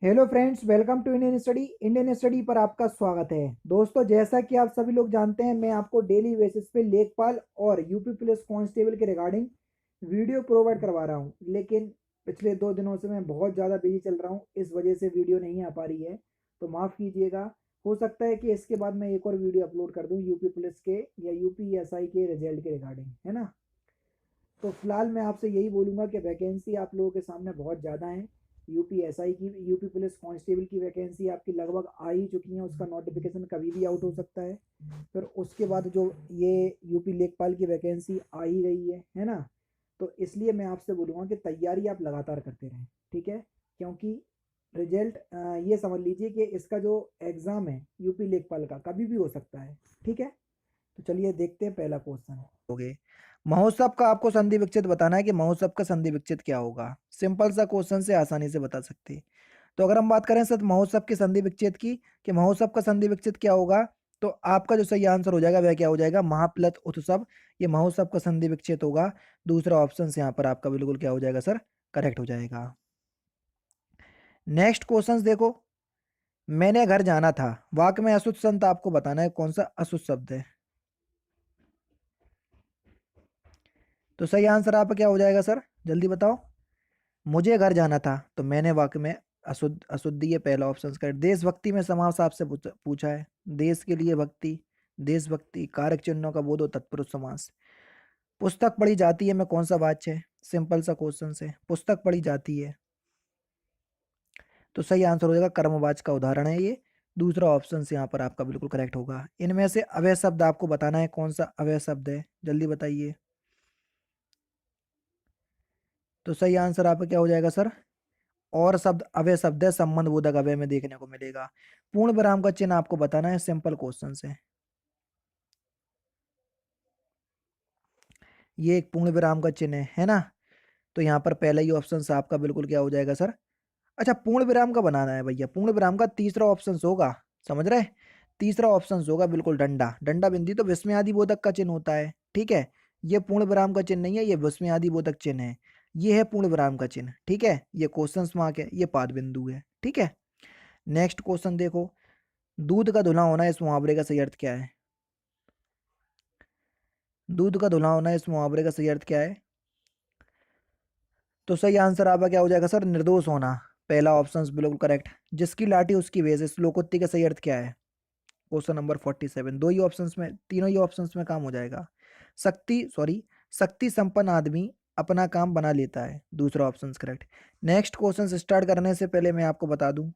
Hello friends, welcome to Indian study पर आपका स्वागत है। दोस्तों, जैसा कि आप सभी लोग जानते हैं, मैं आपको डेली बेसिस पे लेखपाल और यूपी पुलिस कांस्टेबल के रिगार्डिंग वीडियो प्रोवाइड करवा रहा हूं। लेकिन पिछले 2 दिनों से मैं बहुत ज़्यादा बिजी चल रहा हूं, इस वजह से वीडियो नहीं आ पा रही है, तो माफ़ कीजिएगा। हो सकता है कि इसके बाद मैं एक और वीडियो अपलोड कर दूँ यूपी पुलिस के या यूपीएसआई के रिजल्ट के रिगार्डिंग, है ना। तो फिलहाल मैं आपसे यही बोलूँगा कि वैकेंसी आप लोगों के सामने बहुत ज़्यादा है। यूपीएसआई की, यूपी पुलिस कांस्टेबल की वैकेंसी आपकी लगभग आ ही चुकी है। उसका नोटिफिकेशन कभी भी आउट हो सकता है। फिर उसके बाद जो ये यूपी लेखपाल की वैकेंसी आ ही गई है ना। तो इसलिए मैं आपसे बोलूँगा कि तैयारी आप लगातार करते रहें, ठीक है। क्योंकि रिजल्ट ये समझ लीजिए कि इसका जो एग्ज़ाम है यूपी लेखपाल का कभी भी हो सकता है, ठीक है। तो चलिए देखते हैं पहला क्वेश्चन। हो गए। महोत्सव का आपको संधि विच्छेद बताना है कि महोत्सव का संधि विच्छेद क्या होगा। सिंपल सा क्वेश्चन से आसानी से बता सकते हैं। तो अगर हम बात करें सर महोत्सव के संधि विच्छेद की कि महोत्सव का संधि विच्छेद क्या होगा, तो आपका जो सही आंसर हो जाएगा वह क्या हो जाएगा, महाप्लत उत्सव। ये महोत्सव का संधि विच्छेद होगा। दूसरा ऑप्शन यहाँ पर आपका बिल्कुल क्या हो जाएगा सर, करेक्ट हो जाएगा। नेक्स्ट क्वेश्चन देखो। मैंने घर जाना था, वाक्य में अशुद्ध संत आपको बताना है कौन सा अशुद्ध शब्द है। तो सही आंसर आपका क्या हो जाएगा सर, जल्दी बताओ। मुझे घर जाना था, तो मैंने वाक्य में अशुद्ध अशुद्धि, ये पहला ऑप्शन कर। देशभक्ति में समास आपसे पूछा है। देश के लिए भक्ति, देशभक्ति, कारक चिन्हों का बोधो तत्पुरुष समास। पुस्तक पढ़ी जाती है में कौन सा वाच्य है। सिंपल सा क्वेश्चन से पुस्तक पढ़ी जाती है, तो सही आंसर हो जाएगा कर्मवाच का उदाहरण है ये। दूसरा ऑप्शन से यहाँ पर आपका बिल्कुल करेक्ट होगा। इनमें से अवय शब्द आपको बताना है कौन सा अवय शब्द है, जल्दी बताइए। तो सही आंसर आपका क्या हो जाएगा सर, और शब्द अवय शब्द है, संबंध बोधक अवय में देखने को मिलेगा। पूर्ण विराम का चिन्ह आपको बताना है, सिंपल क्वेश्चन से। ये एक पूर्ण विराम का चिन्ह है ना। तो यहाँ पर पहला ही ऑप्शन से आपका बिल्कुल क्या हो जाएगा सर। अच्छा, पूर्ण विराम का बनाना है भैया, पूर्ण विराम का तीसरा ऑप्शन होगा, समझ रहे। तीसरा ऑप्शन होगा बिल्कुल, डंडा। डंडा बिंदी तो विस्मयादि बोधक का चिन्ह होता है, ठीक है। ये पूर्ण विराम का चिन्ह नहीं है, ये विस्मयादि बोधक चिन्ह है। ये है पूर्ण विराम का चिन्ह, ठीक है। ये क्वेश्चन मार्क है, ये पाद बिंदु है, ठीक है। नेक्स्ट क्वेश्चन देखो। दूध का धुला होना, इस मुहावरे का सही अर्थ क्या है। दूध का धुला होना, इस मुहावरे का सही अर्थ क्या है। तो सही आंसर आपका क्या हो जाएगा सर, निर्दोष होना। पहला ऑप्शन बिल्कुल करेक्ट। जिसकी लाठी उसकी भैंस, इस लोकोक्ति का सही अर्थ क्या है। क्वेश्चन नंबर 47, दो ही ऑप्शंस में, तीनों ही ऑप्शंस में काम हो जाएगा। शक्ति संपन्न आदमी अपना काम बना लेता है, दूसरा option correct. Next question start करने से पहले मैं आपको बता दूं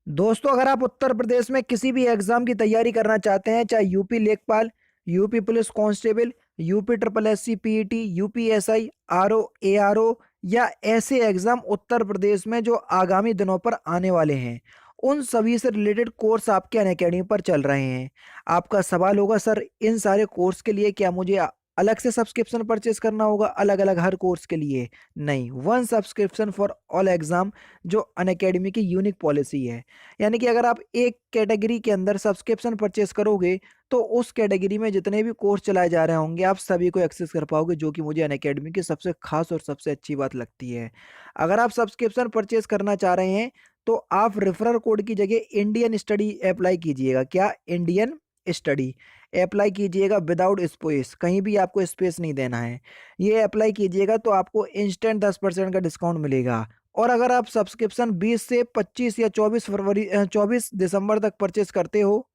दोस्तों, अगर आप उत्तर प्रदेश में किसी भी एग्जाम की तैयारी करना चाहते हैं, चाहे यूपी लेखपाल, UP police constable, UP triple S C PET, UPSI, RO, ARO, या ऐसे एग्जाम उत्तर प्रदेश में जो आगामी दिनों पर आने वाले हैं, उन सभी से रिलेटेड कोर्स आपके अनअकैडमी पर चल रहे हैं। आपका सवाल होगा सर, इन सारे कोर्स के लिए क्या मुझे अलग से सब्सक्रिप्शन परचेज करना होगा, अलग अलग हर कोर्स के लिए। नहीं, one subscription for all exam जो अनअकैडमी की यूनिक पॉलिसी है। यानी कि अगर आप एक कैटेगरी के अंदर सब्सक्रिप्शन परचेस करोगे, तो उस कैटेगरी में जितने भी कोर्स चलाए जा रहे होंगे आप सभी को एक्सेस कर पाओगे, जो कि मुझे अनअकैडमी की सबसे खास और सबसे अच्छी बात लगती है। अगर आप सब्सक्रिप्शन परचेस करना चाह रहे हैं, तो आप रेफरल कोड की जगह इंडियन स्टडी अप्लाई कीजिएगा। क्या, इंडियन स्टडी अप्लाई कीजिएगा विदाउट स्पेस, कहीं भी आपको स्पेस नहीं देना है। ये अप्लाई कीजिएगा तो आपको इंस्टेंट 10% का डिस्काउंट मिलेगा। और अगर आप सब्सक्रिप्शन 20 से 25 या 24 दिसंबर तक परचेस करते हो,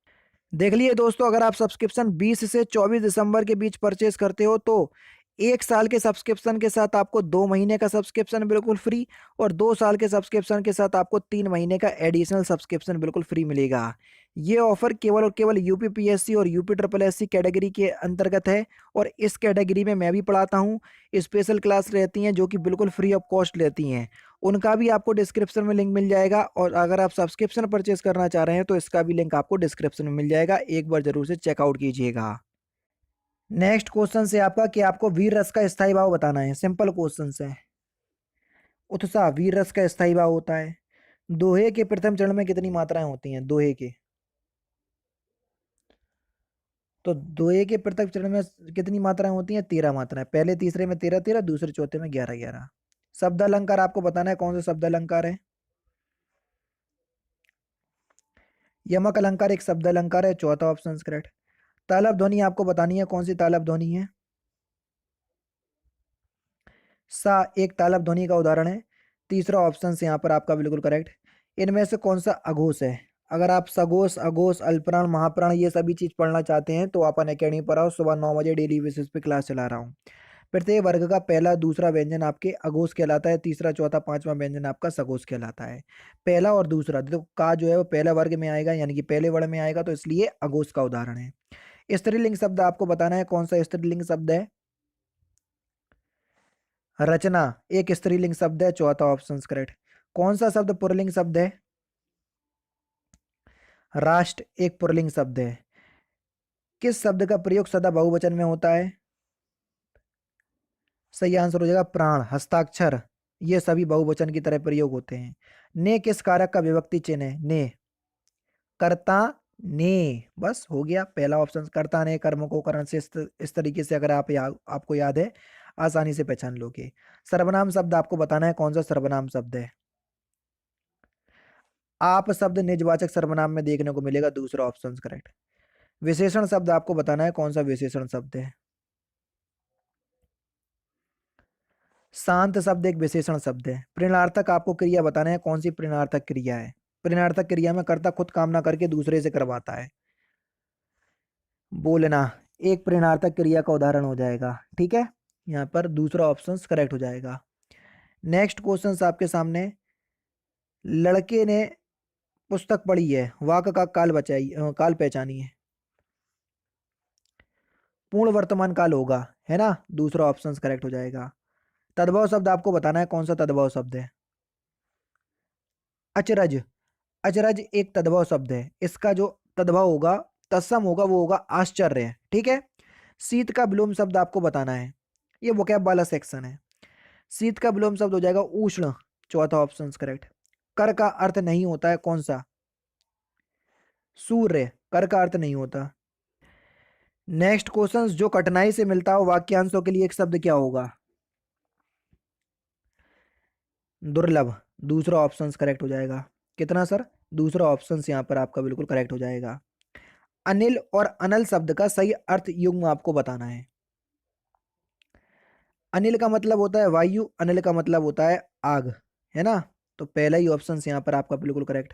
देख लिए दोस्तों, अगर आप सब्सक्रिप्शन 20 से 24 दिसंबर के बीच परचेस करते हो, तो 1 साल के सब्सक्रिप्शन के साथ आपको 2 महीने का सब्सक्रिप्शन बिल्कुल फ्री, और 2 साल के सब्सक्रिप्शन के साथ आपको 3 महीने का एडिशनल सब्सक्रिप्शन बिल्कुल फ्री मिलेगा। ये ऑफर केवल और केवल यूपी पीएससी और यूपी ट्रिपल एससी कैटेगरी के अंतर्गत है। और इस कैटेगरी में मैं भी पढ़ाता हूँ। स्पेशल क्लास रहती हैं जो कि बिल्कुल फ्री ऑफ कॉस्ट रहती हैं। उनका भी आपको डिस्क्रिप्शन में लिंक मिल जाएगा, और अगर आप सब्सक्रिप्शन परचेस करना चाह रहे हैं तो इसका भी लिंक आपको डिस्क्रिप्शन में मिल जाएगा, एक बार जरूर से चेकआउट कीजिएगा। नेक्स्ट क्वेश्चन से आपका कि आपको वीर रस का स्थायी भाव बताना है, सिंपल क्वेश्चन है। उत्साह वीर रस का स्थायी भाव होता है। दोहे के प्रथम चरण में कितनी मात्राएं होती हैं, दोहे के। तो दोहे के प्रथम चरण में कितनी मात्राएं होती हैं, 13 मात्राएं। पहले तीसरे में 13 13, दूसरे चौथे में 11 11। शब्द अलंकार आपको बताना है कौन सा शब्द अलंकार है। यमक अलंकार एक शब्द अलंकार है, चौथा ऑप्शन करेक्ट। तालब ध्वनि आपको बतानी है, कौन सी तालब ध्वनि है? सा एक तालब ध्वनि का उदाहरण है। तीसरा ऑप्शन से यहाँ पर आपका बिल्कुल करेक्ट। इनमें से कौन सा अघोष है? अगर आप सघोष, अघोष, अल्पप्राण, महाप्राण ये सभी चीज पढ़ना चाहते हैं तो आप अनअकैडमी पर आओ, सुबह 9 बजे डेली बेसिस पे क्लास चला रहा हूँ। प्रत्येक वर्ग का पहला दूसरा व्यंजन आपके अघोष कहलाता है, तीसरा चौथा पांचवा व्यंजन आपका सघोष कहलाता है। पहला और दूसरा तो का जो है वो पहला वर्ग में आएगा, यानी कि पहले वर्ग में आएगा, तो इसलिए अघोष का उदाहरण है। स्त्रीलिंग शब्द आपको बताना है, कौन सा स्त्रीलिंग शब्द है? रचना एक स्त्रीलिंग शब्द है, चौथा ऑप्शन करेक्ट। कौन सा शब्द पुल्लिंग शब्द है? राष्ट्र एक पुल्लिंग शब्द है। किस शब्द का प्रयोग सदा बहुवचन में होता है? सही आंसर हो जाएगा प्राण, हस्ताक्षर, ये सभी बहुवचन की तरह प्रयोग होते हैं। ने किस कारक का विभक्ति चिन्ह है? ने कर्ता ने, बस हो गया पहला ऑप्शन। कर्ता ने कर्म को करण से इस तरीके से अगर आपको याद है, आसानी से पहचान लोगे। सर्वनाम शब्द आपको बताना है, कौन सा सर्वनाम शब्द है? आप शब्द निजवाचक सर्वनाम में देखने को मिलेगा, दूसरा ऑप्शन करेक्ट। विशेषण शब्द आपको बताना है, कौन सा विशेषण शब्द है? शांत शब्द एक विशेषण शब्द है। प्रेरणार्थक आपको क्रिया बताना है, कौन सी प्रेरणार्थक क्रिया है? प्रेरणार्थक क्रिया में कर्ता खुद काम ना करके दूसरे से करवाता है। बोलना एक प्रेरणार्थक क्रिया का उदाहरण हो जाएगा, ठीक है। यहाँ पर दूसरा ऑप्शन करेक्ट हो जाएगा। नेक्स्ट क्वेश्चन आपके सामने, लड़के ने पुस्तक पढ़ी है, वाक्य का काल पहचानिए। पूर्ण वर्तमान काल होगा, है ना, दूसरा ऑप्शन करेक्ट हो जाएगा। तद्भव शब्द आपको बताना है, कौन सा तद्भव शब्द है? अचरज, अचरज एक तद्भव शब्द है। इसका जो तद्भव होगा, तत्सम होगा, वो होगा आश्चर्य, ठीक है। शीत का विलोम शब्द आपको बताना है, ये वोकैब वाला सेक्शन है। शीत का विलोम शब्द हो जाएगा उष्ण, चौथा ऑप्शन करेक्ट। कर का अर्थ नहीं होता है, कौन सा? सूर्य, कर का अर्थ नहीं होता। नेक्स्ट क्वेश्चन, जो कठिनाई से मिलता हो वाक्यांशों के लिए एक शब्द क्या होगा? दुर्लभ, दूसरा ऑप्शन करेक्ट हो जाएगा। कितना सर? दूसरा ऑप्शन यहाँ पर आपका बिल्कुल करेक्ट हो जाएगा। अनिल और अनल शब्द का सही अर्थ युग्म आपको बताना है। अनिल का मतलब होता है वायु, अनिल का मतलब होता है आग, है ना, तो पहला ही ऑप्शन यहाँ पर आपका बिल्कुल करेक्ट।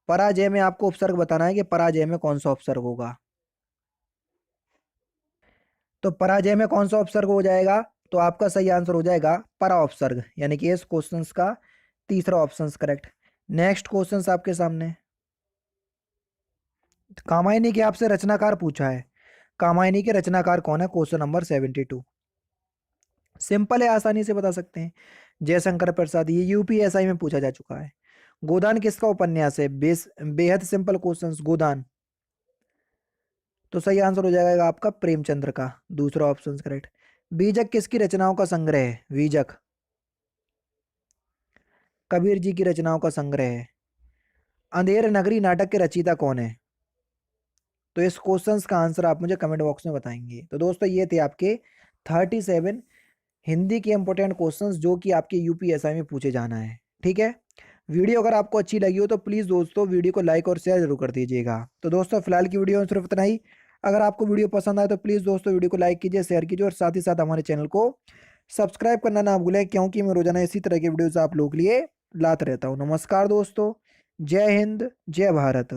पराजय में आपको उपसर्ग बताना है कि पराजय में कौन सा उपसर्ग होगा। तो पराजय में कौन सा उपसर्ग हो जाएगा? तो आपका सही आंसर हो जाएगा परा उपसर्ग, यानी कि इस क्वेश्चन का तीसरा ऑप्शन करेक्ट। नेक्स्ट क्वेश्चन आपके सामने, कामायनी के आपसे रचनाकार पूछा है, कामायनी के रचनाकार कौन है? Question number 72। सिंपल है, आसानी से बता सकते हैं, जयशंकर प्रसाद, ये यूपीएसआई में पूछा जा चुका है। गोदान किसका उपन्यास है? बेहद सिंपल क्वेश्चन, गोदान, तो सही आंसर हो जाएगा आपका प्रेमचंद्र का, दूसरा ऑप्शन करेक्ट। बीजक किसकी रचनाओं का संग्रह है? बीजक कबीर जी की रचनाओं का संग्रह है। अंधेर नगरी नाटक के रचयिता कौन है? तो इस क्वेश्चंस का आंसर आप मुझे कमेंट बॉक्स में बताएंगे। तो दोस्तों ये थे आपके 37 हिंदी के इंपॉर्टेंट क्वेश्चंस जो कि आपके यूपीएसआई में पूछे जाना है, ठीक है। वीडियो अगर आपको अच्छी लगी हो तो प्लीज़ दोस्तों वीडियो को लाइक और शेयर जरूर कर दीजिएगा। तो दोस्तों फिलहाल की वीडियो में सिर्फ इतना ही। अगर आपको वीडियो पसंद आए तो प्लीज़ दोस्तों वीडियो को लाइक कीजिए, शेयर कीजिए और साथ ही साथ हमारे चैनल को सब्सक्राइब करना ना भूलें, क्योंकि मैं रोजाना इसी तरह की वीडियोज़ आप लोगों के लिए लाता रहता हूँ। नमस्कार दोस्तों, जय हिंद, जय भारत।